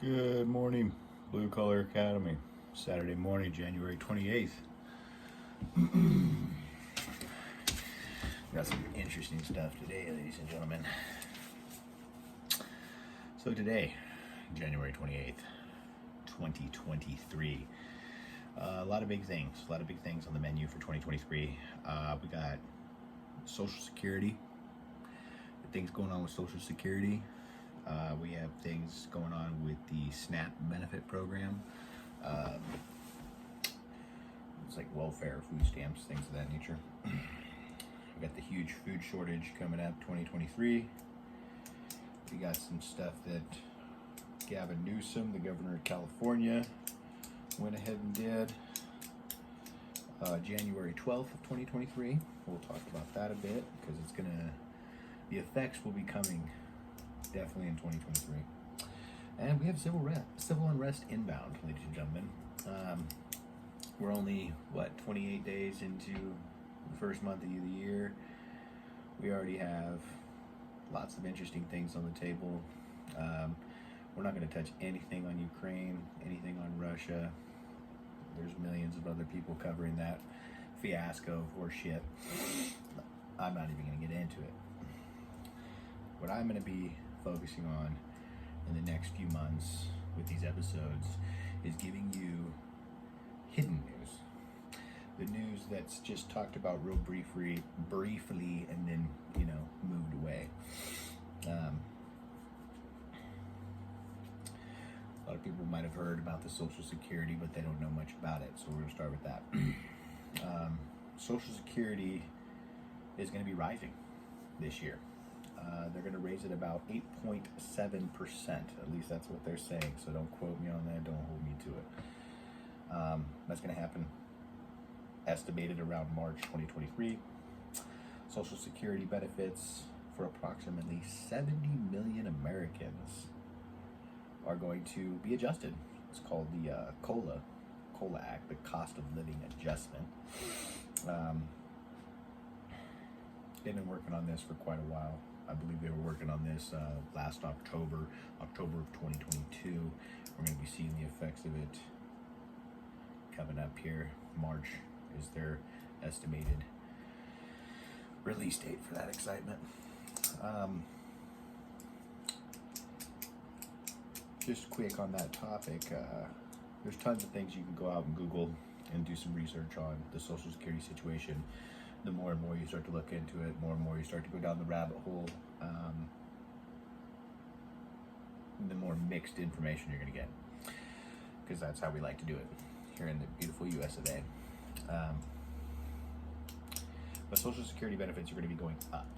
Good morning, Blue Collar Academy. Saturday morning, January 28th. Got some interesting stuff today, ladies and gentlemen. So today, January 28th, 2023. A lot of big things. On the menu for 2023. We got Social Security. Things going on with Social Security. We have things going on with the SNAP benefit program. It's like welfare, food stamps, things of that nature. We got the huge food shortage coming up 2023. We got some stuff that Gavin Newsom, the governor of California, went ahead and did January 12th of 2023. We'll talk about that a bit because the effects will be coming definitely in 2023. And we have civil unrest inbound, ladies and gentlemen. We're only, 28 days into the first month of the year. We already have lots of interesting things on the table. We're not going to touch anything on Ukraine, anything on Russia. There's millions of other people covering that fiasco or shit. I'm not even going to get into it. What I'm going to be focusing on in the next few months with these episodes is giving you hidden news. The news that's just talked about real briefly, and then, moved away. A lot of people might have heard about the Social Security, but they don't know much about it, so we're going to start with that. Social Security is going to be rising this year. They're going to raise it about 8.7%. At least that's what they're saying. So don't quote me on that. Don't hold me to it. That's going to happen estimated around March 2023. Social Security benefits for approximately 70 million Americans are going to be adjusted. It's called the COLA Act, the Cost of Living Adjustment. They've been working on this for quite a while. I believe they were working on this last October of 2022. We're going to be seeing the effects of it coming up here. March is their estimated release date for that excitement. Just quick on that topic, there's tons of things you can go out and Google and do some research on the Social Security situation. The more and more you start to look into it, more and more you start to go down the rabbit hole, the more mixed information you're going to get. Because that's how we like to do it here in the beautiful US of A. But Social Security benefits are going to be going up.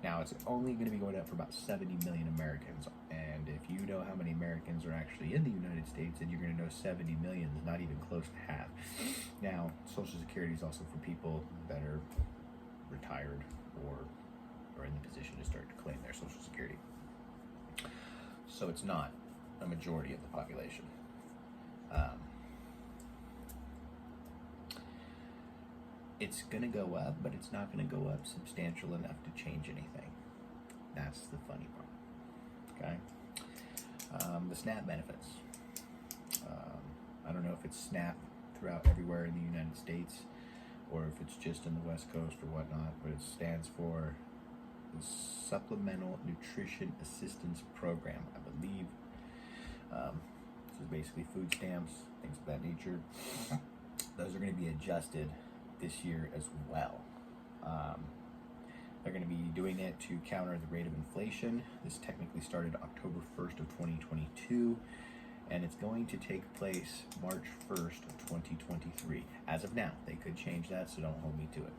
Now, it's only going to be going up for about 70 million Americans. And if you know how many Americans are actually in the United States, then you're going to know 70 million is not even close to half. Now, Social Security is also for people that are retired or are in the position to start to claim their Social Security. So it's not a majority of the population. It's going to go up, but it's not going to go up substantial enough to change anything. That's the funny part. Okay? The SNAP benefits. I don't know if it's SNAP throughout everywhere in the United States or if it's just in the West Coast or whatnot, but it stands for the Supplemental Nutrition Assistance Program, I believe. This is basically food stamps, things of that nature. Those are going to be adjusted this year as well. They're going to be doing it to counter the rate of inflation. This technically started October 1st of 2022, and it's going to take place March 1st of 2023. As of now, they could change that, so don't hold me to it.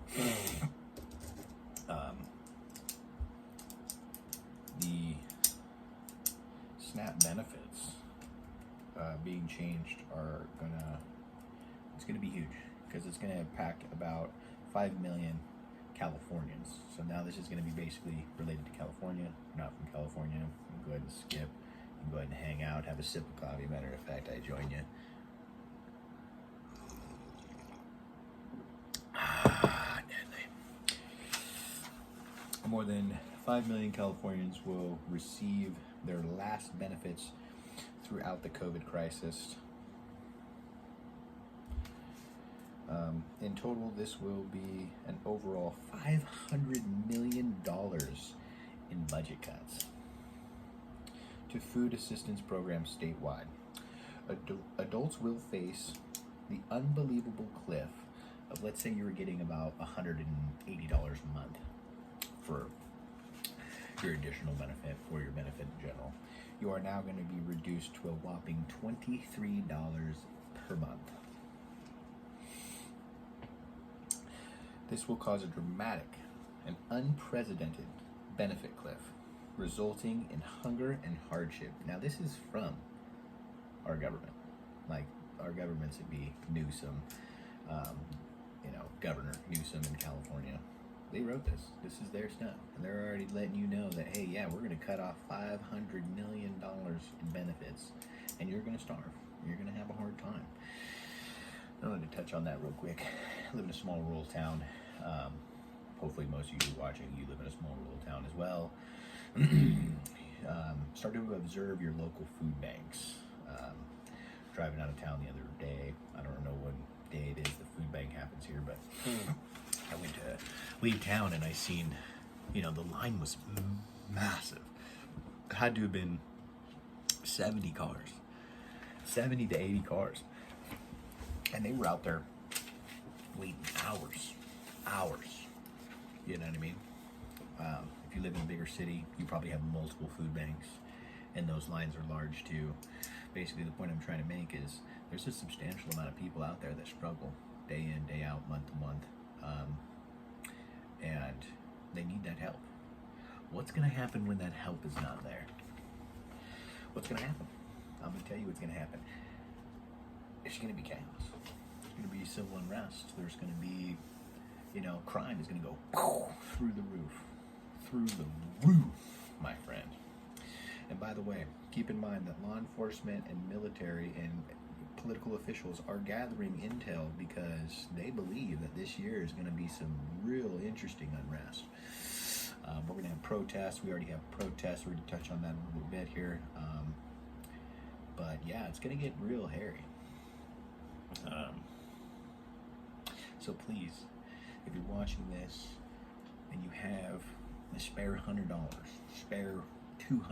The SNAP benefits being changed it's going to be huge because it's going to impact about 5 million Californians. So now this is going to be basically related to California. If you're not from California, you can go ahead and skip. You can go ahead and hang out, have a sip of coffee. Matter of fact, I join you. More than 5 million Californians will receive their last benefits throughout the COVID crisis. In total, this will be an overall $500 million in budget cuts to food assistance programs statewide. Adults will face the unbelievable cliff of, let's say you were getting about $180 a month for your additional benefit, for your benefit in general. You are now going to be reduced to a whopping $23 per month. This will cause a dramatic and unprecedented benefit cliff, resulting in hunger and hardship. Now, this is from our government. Like, our governments would be Newsom, Governor Newsom in California. They wrote this. This is their stuff. And they're already letting you know that, hey, yeah, we're going to cut off $500 million in benefits, and you're going to starve. You're going to have a hard time. I wanted to touch on that real quick. I live in a small rural town. Hopefully most of you watching, you live in a small rural town as well. Start to observe your local food banks. Driving out of town the other day, I don't know what day it is the food bank happens here, but I went to leave town and I seen, the line was massive. It had to have been 70 cars, 70 to 80 cars. And they were out there waiting hours. You know what I mean? If you live in a bigger city, you probably have multiple food banks, and those lines are large too. Basically, the point I'm trying to make is there's a substantial amount of people out there that struggle day in, day out, month to month, and they need that help. What's going to happen when that help is not there? What's going to happen? I'm going to tell you what's going to happen. It's going to be chaos. There's going to be civil unrest. There's going to be, crime is going to go through the roof, my friend. And by the way, keep in mind that law enforcement and military and political officials are gathering intel because they believe that this year is going to be some real interesting unrest. We're going to have protests. We already have protests. We're going to touch on that in a little bit here. But yeah, it's going to get real hairy. So please, if you're watching this and you have a spare $100, spare $200,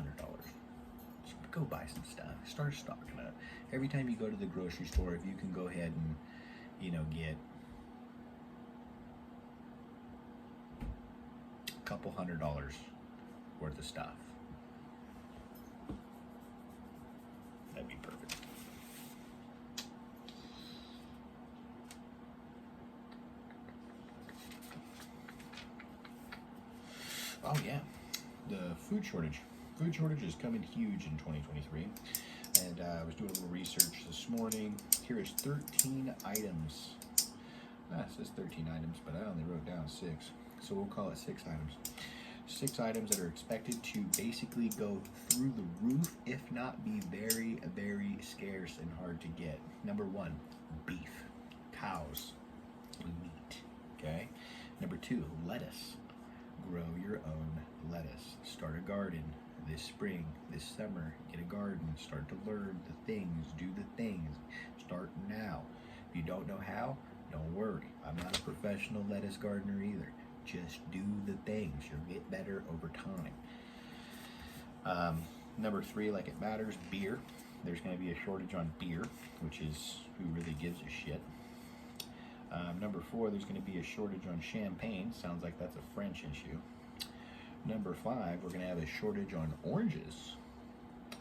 go buy some stuff. Start stocking up. Every time you go to the grocery store, if you can go ahead and, get a couple $100 worth of stuff, that'd be perfect. Oh yeah, the food shortage. Food shortage is coming huge in 2023. And I was doing a little research this morning. Here is 13 items. It says 13 items, but I only wrote down 6. So we'll call it 6 items. 6 items that are expected to basically go through the roof, if not be very, very scarce and hard to get. Number 1, beef. Cows. Meat. Okay? Number 2, lettuce. Grow your own lettuce. Start a garden this spring, this summer. Get a garden. Start to learn the things. Do the things. Start now. If you don't know how, don't worry. I'm not a professional lettuce gardener either. Just do the things. You'll get better over time. Number 3, like it matters, beer. There's going to be a shortage on beer, which is who really gives a shit. Number 4, there's going to be a shortage on champagne. Sounds like that's a French issue. Number 5, we're going to have a shortage on oranges.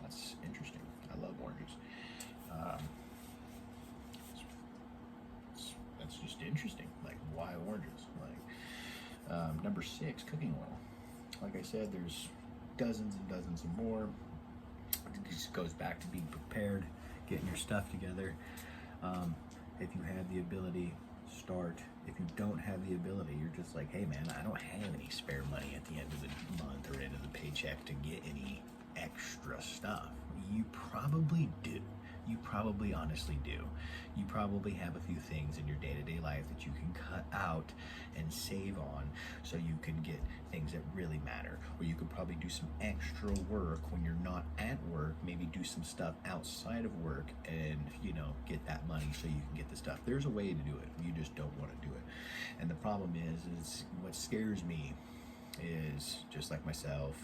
That's interesting. I love oranges. That's just interesting. Like, why oranges? Like, number 6, cooking oil. Like I said, there's dozens and dozens of more. It just goes back to being prepared, getting your stuff together. If you have the ability, start. If you don't have the ability, you're just like, hey man, I don't have any spare money at the end of the month or end of the paycheck to get any extra stuff. You probably do. You probably honestly do. You probably have a few things in your day-to-day life that you can cut out and save on so you can get things that really matter. Or you could probably do some extra work when you're not at work, maybe do some stuff outside of work and, you know, get that money so you can get the stuff. There's a way to do it. You just don't want to do it. And the problem is what scares me is, just like myself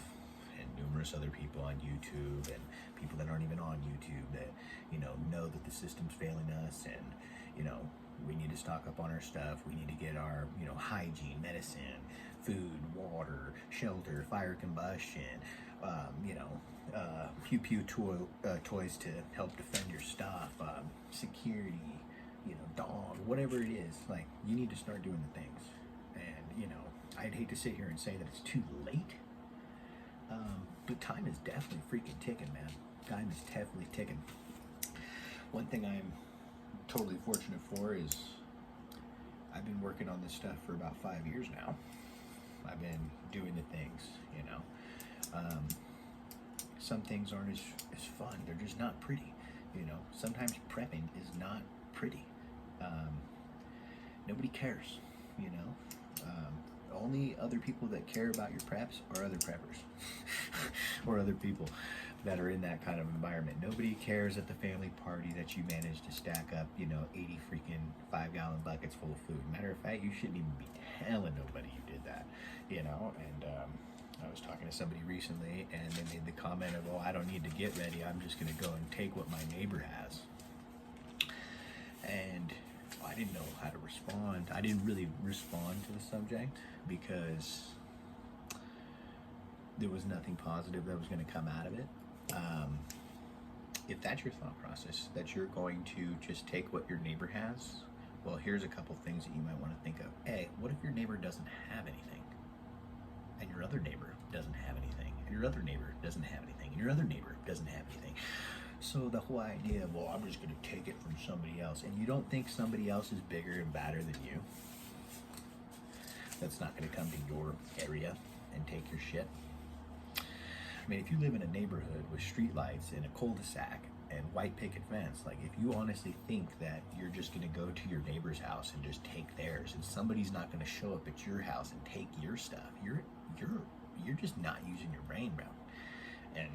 and numerous other people on YouTube and people that aren't even on YouTube that, you know that the system's failing us, and, you know, we need to stock up on our stuff. We need to get our, you know, hygiene, medicine, food, water, shelter, fire combustion, pew-pew toys to help defend your stuff, security, you know, dog, whatever it is. Like, you need to start doing the things. And, you know, I'd hate to sit here and say that it's too late, but time is definitely freaking ticking, man. Time is definitely ticking. One thing I'm totally fortunate for is I've been working on this stuff for about 5 years now. I've been doing the things, you know. Some things aren't as fun. They're just not pretty, you know. Sometimes prepping is not pretty. Nobody cares, you know. Only other people that care about your preps are other preppers or other people that are in that kind of environment. Nobody cares at the family party that you managed to stack up, you know, 80 freaking 5-gallon buckets full of food. Matter of fact, you shouldn't even be telling nobody you did that, you know. And I was talking to somebody recently, and they made the comment of, "Oh, I don't need to get ready. I'm just going to go and take what my neighbor has." And I didn't know how to respond. I didn't really respond to the subject because there was nothing positive that was going to come out of it. If that's your thought process, that you're going to just take what your neighbor has, well, here's a couple things that you might want to think of. A, what if your neighbor doesn't have anything? And your other neighbor doesn't have anything? And your other neighbor doesn't have anything? And your other neighbor doesn't have anything? So the whole idea of, well, I'm just going to take it from somebody else, and you don't think somebody else is bigger and badder than you, that's not going to come to your area and take your shit. I mean, if you live in a neighborhood with streetlights and a cul-de-sac and white picket fence, like, if you honestly think that you're just going to go to your neighbor's house and just take theirs, and somebody's not going to show up at your house and take your stuff, you're just not using your brain, bro. And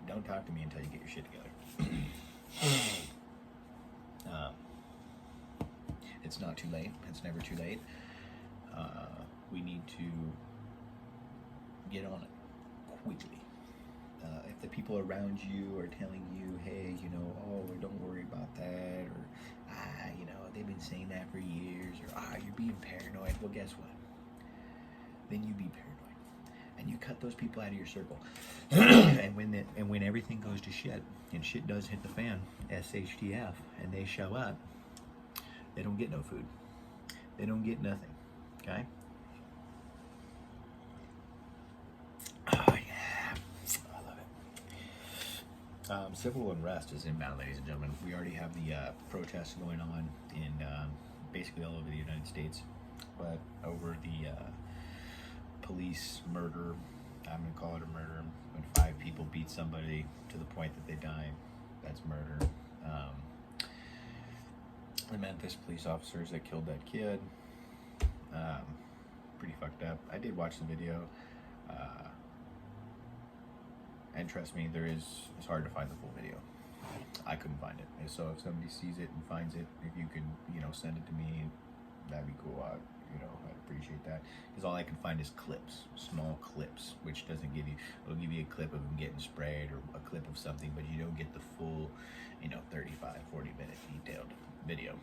don't talk to me until you get your shit together. It's not too late. It's never too late. We need to get on it quickly. If the people around you are telling you, hey, you know, oh, don't worry about that, or, you know, they've been saying that for years, or, you're being paranoid, well, guess what? Then you be paranoid, and you cut those people out of your circle. and when everything goes to shit, and shit does hit the fan, SHTF, and they show up, they don't get no food. They don't get nothing, okay? Oh, yeah. I love it. Civil unrest is inbound, ladies and gentlemen. We already have the protests going on in basically all over the United States, but over the police murder, I'm going to call it a murder, when 5 people beat somebody to the point that they die, that's murder. The Memphis police officers that killed that kid, pretty fucked up. I did watch the video, and trust me, it's hard to find the full video. I couldn't find it. And so if somebody sees it and finds it, if you could, you know, send it to me, that'd be cool. I'd appreciate that, because all I can find is clips, small clips, which doesn't give you, it'll give you a clip of them getting sprayed or a clip of something, but you don't get the full, you know, 35, 40-minute detailed video,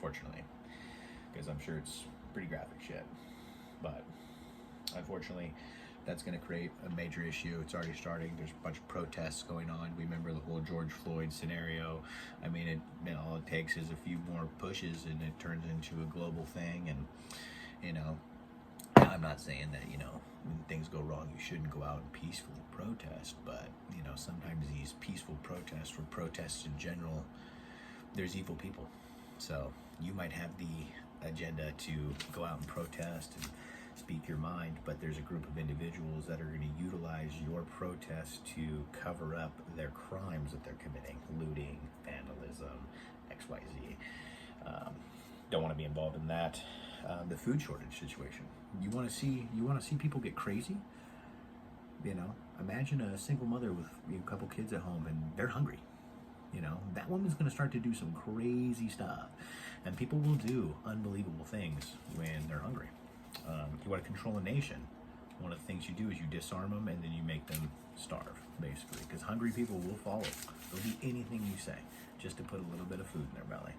fortunately, because I'm sure it's pretty graphic shit. But unfortunately, that's going to create a major issue. It's already starting. There's a bunch of protests going on. We remember the whole George Floyd scenario. I mean, all it takes is a few more pushes and it turns into a global thing. And, you know, I'm not saying that, you know, when things go wrong, you shouldn't go out and peacefully protest. But, you know, sometimes these peaceful protests, or protests in general, there's evil people. So you might have the agenda to go out and protest and speak your mind, but there's a group of individuals that are going to utilize your protest to cover up their crimes that they're committing, looting, vandalism, XYZ. Don't want to be involved in that. The food shortage situation. You want to see people get crazy? You know, imagine a single mother with a couple kids at home and they're hungry. You know, that woman's going to start to do some crazy stuff, and people will do unbelievable things when they're hungry. You want to control a nation. One of the things you do is you disarm them and then you make them starve, basically, because hungry people will follow. They'll do anything you say just to put a little bit of food in their belly.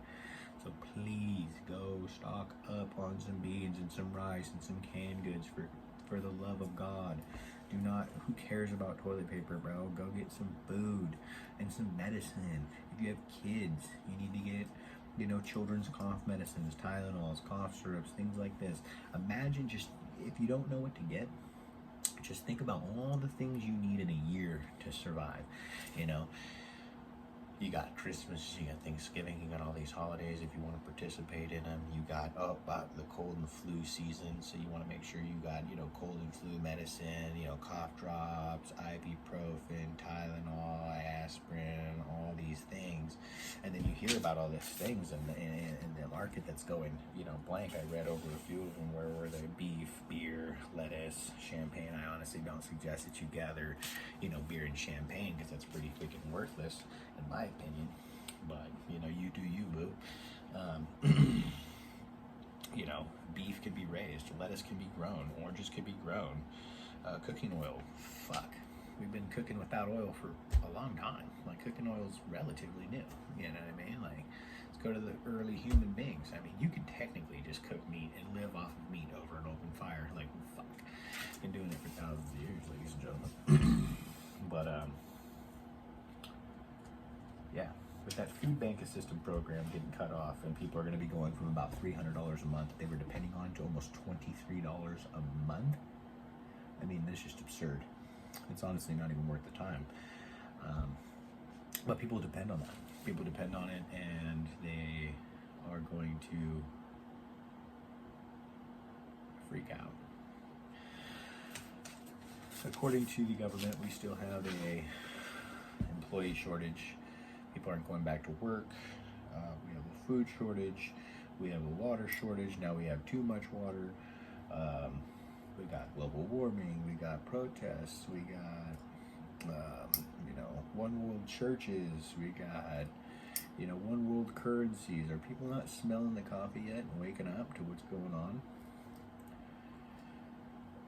So please go stock up on some beans and some rice and some canned goods for the love of God. Do not, who cares about toilet paper, bro? Go get some food and some medicine. If you have kids, you need to get, you know, children's cough medicines, Tylenols, cough syrups, things like this. Imagine just, if you don't know what to get, just think about all the things you need in a year to survive, you know. You got Christmas, you got Thanksgiving, you got all these holidays if you want to participate in them. You got the cold and flu season, so you want to make sure you got, you know, cold and flu medicine, you know, cough drops, ibuprofen, Tylenol, aspirin, all these things. And then you hear about all these things in the market that's going, you know, blank. I read over a few of them where were they? Beef, beer, lettuce, champagne. I honestly don't suggest that you gather, you know, beer and champagne because that's pretty freaking worthless, in my opinion, but you know, you do you, boo. You know, beef could be raised, lettuce can be grown, oranges could be grown, cooking oil, fuck, we've been cooking without oil for a long time. Like, cooking oil is relatively new, you know what I mean? Like, let's go to the early human beings. I mean, you could technically just cook meat and live off of meat over an open fire. Like, fuck, been doing it for thousands of years, ladies and gentlemen. But yeah, with that food bank assistance program getting cut off, and people are going to be going from about $300 a month they were depending on to almost $23 a month. I mean, that's just absurd. It's honestly not even worth the time. But people depend on that. People depend on it, and they are going to freak out. According to the government, we still have a employee shortage. People aren't going back to work. We have a food shortage. We have a water shortage. Now we have too much water. We got global warming. We got protests. We got, you know, one world churches. We got, you know, one world currencies. Are people not smelling the coffee yet and waking up to what's going on?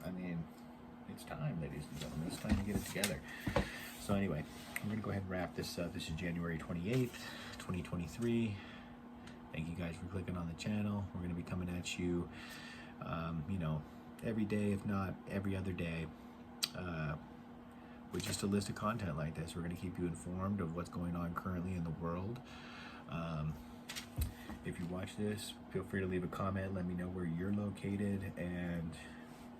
I mean, it's time, ladies and gentlemen. It's time to get it together. So anyway, I'm going to go ahead and wrap this up. This is January 28th, 2023. Thank you guys for clicking on the channel. We're going to be coming at you, you know, every day, if not every other day, with just a list of content like this. We're going to keep you informed of what's going on currently in the world. If you watch this, feel free to leave a comment. Let me know where you're located, and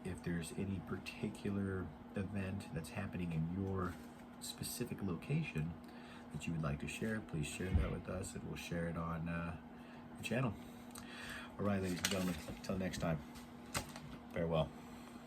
if there's any particular event that's happening in your specific location that you would like to share, please share that with us, and we'll share it on the channel. All right, ladies and gentlemen, until next time, farewell.